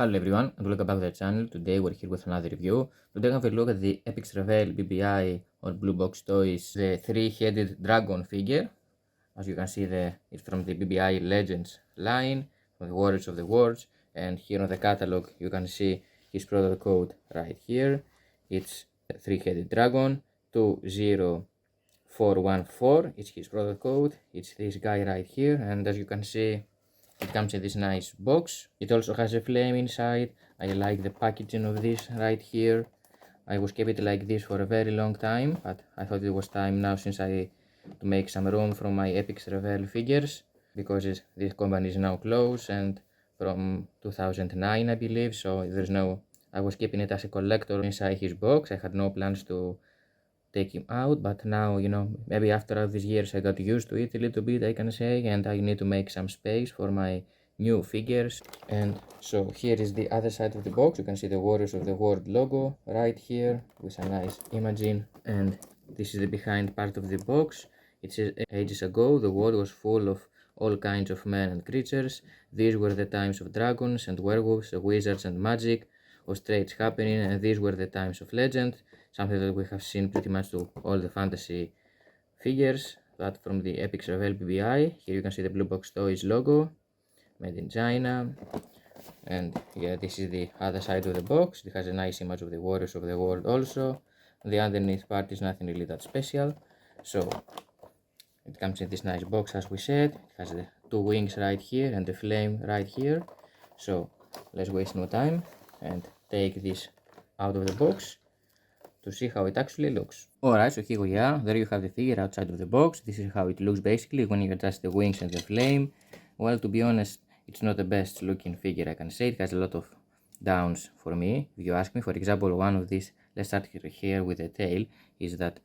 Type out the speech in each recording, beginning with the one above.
Hello everyone and welcome back to the channel. Today we're here with another review. Today we have a look at the Epixx Revell BBI or Blue Box Toys, the three-headed dragon figure. As you can see, it's from the BBI Legends line, from the Warriors of the Worlds, and here on the catalog you can see his product code right here. It's a three-headed dragon, 20414, it's his product code. It's this guy right here, and as you can see, it comes in this nice box. It also has a flame inside. I like the packaging of this right here. I was kept it like this for a very long time, but I thought it was time now since to make some room from my Epixx Revell figures, because this company is now closed and from 2009 I believe, so I was keeping it as a collector inside his box. I had no plans to take him out, but now, maybe after all these years I got used to it a little bit, I can say, and I need to make some space for my new figures. And so here is the other side of the box. You can see the Warriors of the World logo right here with a nice imaging, and this is the behind part of the box. It says, ages ago the world was full of all kinds of men and creatures. These were the times of dragons and werewolves, wizards and magic was trades happening, and these were the times of legend, something that we have seen pretty much to all the fantasy figures. That from the Epixx Revell BBI. Here you can see the Blue Box Toys logo, made in China. And yeah, this is the other side of the box. It has a nice image of the Warriors of the World also. The underneath part is nothing really that special. So it comes in this nice box, as we said. It has the two wings right here and the flame right here. So let's waste no time and take this out of the box to see how it actually looks. Alright, so here we are. There you have the figure outside of the box. This is how it looks basically when you adjust the wings and the flame. Well, to be honest, it's not the best looking figure, I can say. It has a lot of downs for me, if you ask me. For example, one of these, let's start here with the tail, is that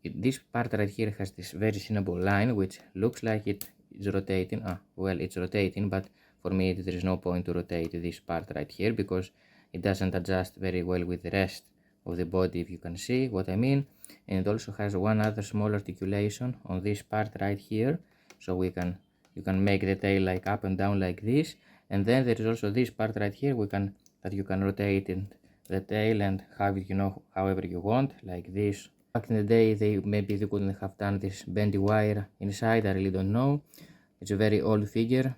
this part right here has this very simple line which looks like it is rotating. Well, it's rotating, but for me there is no point to rotate this part right here because it doesn't adjust very well with the rest of the body, if you can see what I mean. And it also has one other small articulation on this part right here, so you can make the tail like up and down like this. And then there is also this part right here that you can rotate the tail and have it, however you want, like this. Back in the day, maybe they couldn't have done this bendy wire inside. I really don't know. It's a very old figure.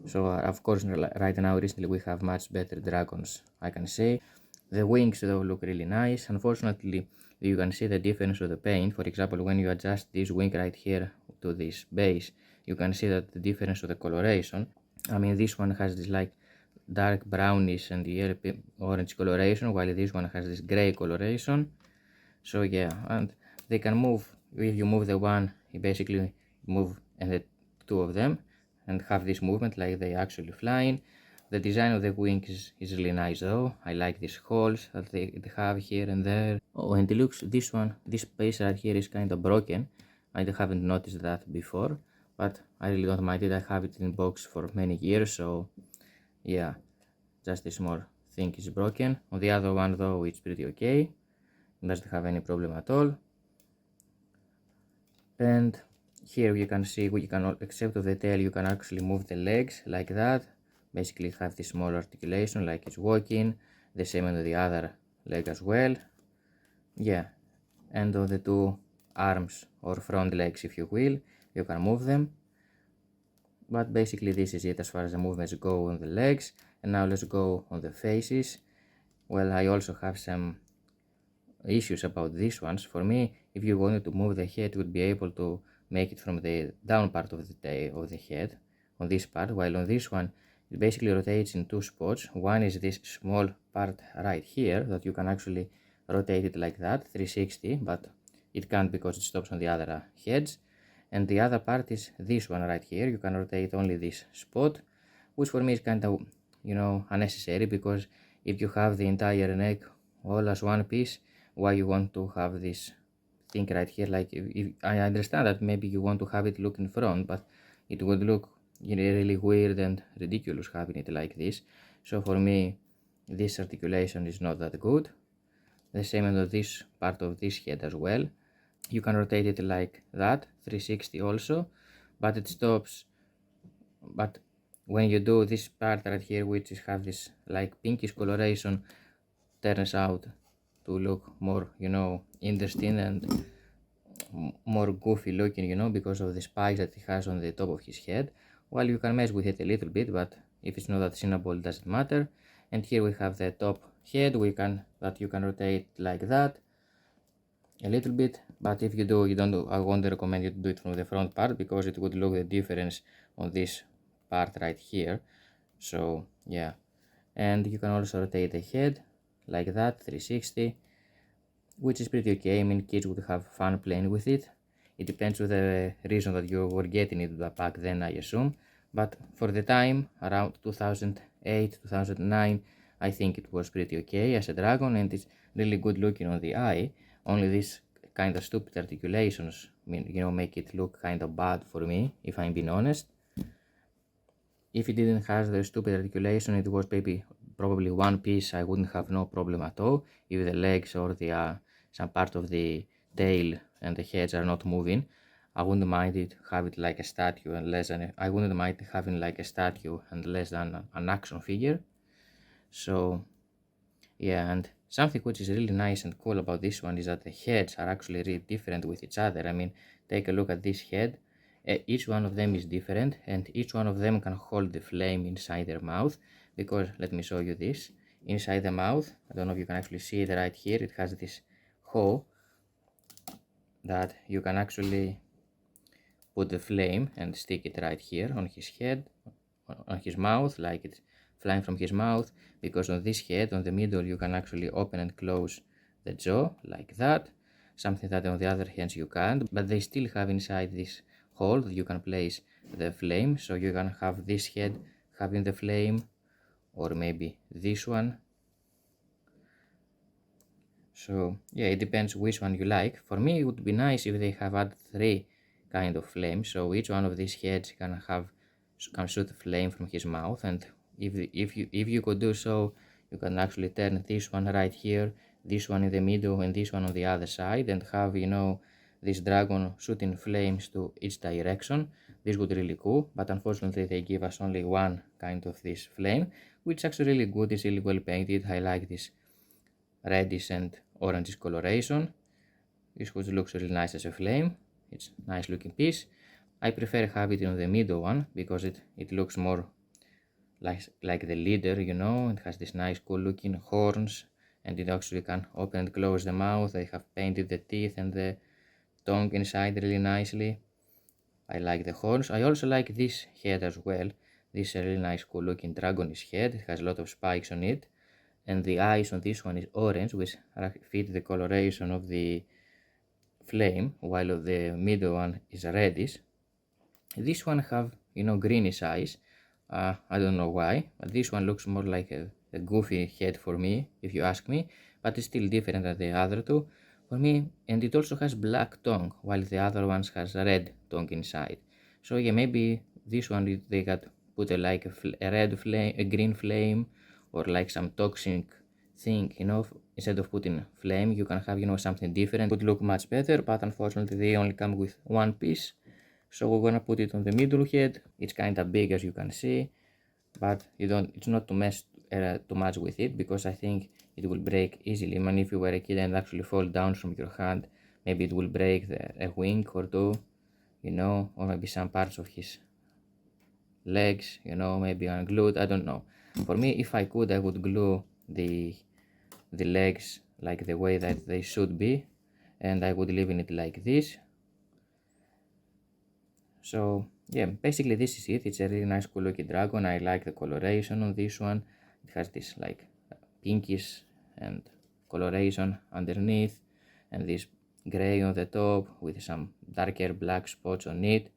So of course, right now, recently we have much better dragons, I can say. The wings though look really nice. Unfortunately, you can see the difference of the paint. For example, when you adjust this wing right here to this base, you can see that the difference of the coloration. I mean, this one has this like dark brownish and yellow orange coloration, while this one has this gray coloration. So yeah, and they can move. If you move the one, you basically move and the two of them and have this movement like they actually flying. The design of the wings is really nice though. I like these holes that they have here and there. Oh, and it looks, this piece right here is kind of broken. I haven't noticed that before, but I really don't mind it. I have it in box for many years, so yeah, just a small thing is broken. On the other one though, it's pretty okay. It doesn't have any problem at all. And here you can see, except of the tail, you can actually move the legs like that. Basically have this small articulation like it's walking. The same on the other leg as well. Yeah, and on the two arms or front legs, if you will, you can move them. But basically this is it as far as the movements go on the legs. And now let's go on the faces. Well, I also have some issues about these ones. For me, if you wanted to move the head, you would be able to make it from the down part of the head on this part, while on this one it basically rotates in two spots. One is this small part right here that you can actually rotate it like that, 360, but it can't because it stops on the other heads. And the other part is this one right here. You can rotate only this spot, which for me is kind of, unnecessary, because if you have the entire neck all as one piece, why you want to have this thing right here? Like, if I understand that maybe you want to have it look in front, but it would look really weird and ridiculous having it like this. So for me, this articulation is not that good. The same on this part of this head as well. You can rotate it like that, 360 also, but it stops. But when you do this part right here, which is have this like pinkish coloration, turns out to look more, you know, interesting and more goofy looking, you know, because of the spikes that he has on the top of his head. Well, you can mess with it a little bit, but if it's not that cinnamon, it doesn't matter. And here we have the top head that you can rotate like that a little bit, but if you don't do, I won't recommend you to do it from the front part because it would look the difference on this part right here. So yeah, and you can also rotate the head like that 360, which is pretty okay. I mean, kids would have fun playing with it. It depends on the reason that you were getting it back then, I assume, but for the time around 2008 2009, I think it was pretty okay as a dragon, and it's really good looking on the eye. Only this kind of stupid articulations, I mean, you know, make it look kind of bad for me, if I'm being honest. If it didn't have the stupid articulation, it was probably one piece, I wouldn't have no problem at all. If the legs or the some part of the tail and the heads are not moving, I wouldn't mind it have it like a statue and less than I wouldn't mind having like a statue and less than an action figure. So yeah, and something which is really nice and cool about this one is that the heads are actually really different with each other. I mean, take a look at this head. Each one of them is different, and each one of them can hold the flame inside their mouth, because let me show you this. Inside the mouth, I don't know if you can actually see it right here, it has this hole that you can actually put the flame and stick it right here on his head, on his mouth, like it's flying from his mouth, because on this head, on the middle, you can actually open and close the jaw like that, something that on the other hands you can't, but they still have inside this hole that you can place the flame, so you can have this head having the flame, or maybe this one. So yeah, it depends which one you like. For me, it would be nice if they have had 3 kind of flames, so each one of these heads can shoot flame from his mouth, and if you could do so, you can actually turn this one right here, this one in the middle, and this one on the other side, and have, you know, this dragon shooting flames to each direction. This would be really cool, but unfortunately they give us only one kind of this flame, which is actually really good. It's really well painted. I like this reddish and orange coloration. This which looks really nice as a flame. It's a nice looking piece. I prefer have it on the middle one because it looks more like the leader, you know. It has this nice cool looking horns, and it actually can open and close the mouth. They have painted the teeth and the tongue inside really nicely. I like the horns. I also like this head as well. This is a really nice cool looking dragonish head. It has a lot of spikes on it, and the eyes on this one is orange, which fit the coloration of the flame, while the middle one is reddish. This one have, you know, greenish eyes. I don't know why, but this one looks more like a goofy head for me, if you ask me, but it's still different than the other two for me. And it also has black tongue, while the other ones has a red tongue inside. So yeah, maybe this one they got put a red flame, a green flame, or like some toxic thing, you know. Instead of putting flame, you can have, you know, something different. It would look much better, but unfortunately they only come with one piece. So we're gonna put it on the middle head. It's kind of big, as you can see, but it's not to mess too much with it, because I think it will break easily. I mean, if you were a kid and actually fall down from your hand, maybe it will break a wing or two, you know, or maybe some parts of his legs, you know, maybe unglued. I don't know. For me, if I could, I would glue the legs like the way that they should be, and I would leave it like this. So yeah, basically this is it. It's a really nice cool looking dragon. I like the coloration on this one. It has this like pinkish and coloration underneath, and this gray on the top with some darker black spots on it.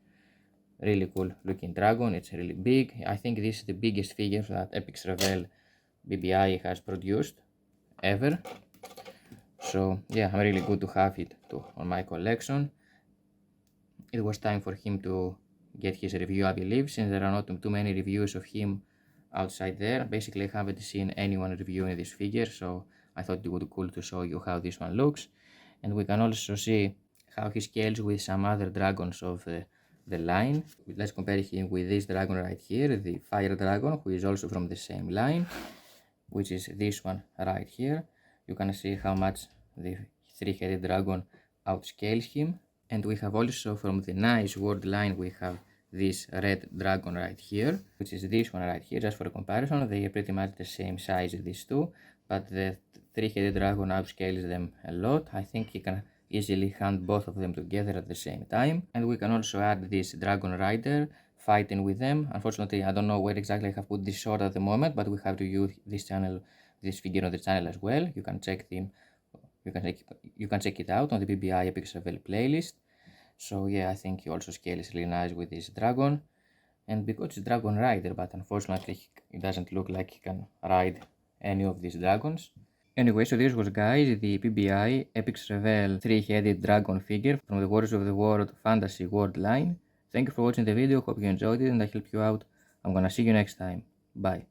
Really cool looking dragon. It's really big. I think this is the biggest figure that Epixx Revell BBI has produced ever. So yeah, I'm really good to have it on my collection. It was time for him to get his review, I believe, since there are not too many reviews of him outside there. Basically, I haven't seen anyone reviewing this figure, so I thought it would be cool to show you how this one looks. And we can also see how he scales with some other dragons of the line. Let's compare him with this dragon right here, the fire dragon, who is also from the same line, which is this one right here. You can see how much the three-headed dragon outscales him. And we have also from the nice Wolrd line, we have this red dragon right here, which is this one right here, just for a comparison. They are pretty much the same size, these two, but the three-headed dragon upscales them a lot. I think he can easily hunt both of them together at the same time. And we can also add this dragon rider fighting with them. Unfortunately, I don't know where exactly I have put this sword at the moment, but we have to use this channel, this figure on the channel as well. You can check them. You can check it out on the BBI Epixx Revell playlist. So yeah, I think he also scales really nice with this dragon. And because it's dragon rider, but unfortunately it doesn't look like he can ride any of these dragons. Anyway, so this was, guys, the BBI Epixx Revell 3-headed dragon figure from the Warriors of the World Fantasy World line. Thank you for watching the video, hope you enjoyed it and I helped you out. I'm gonna see you next time. Bye.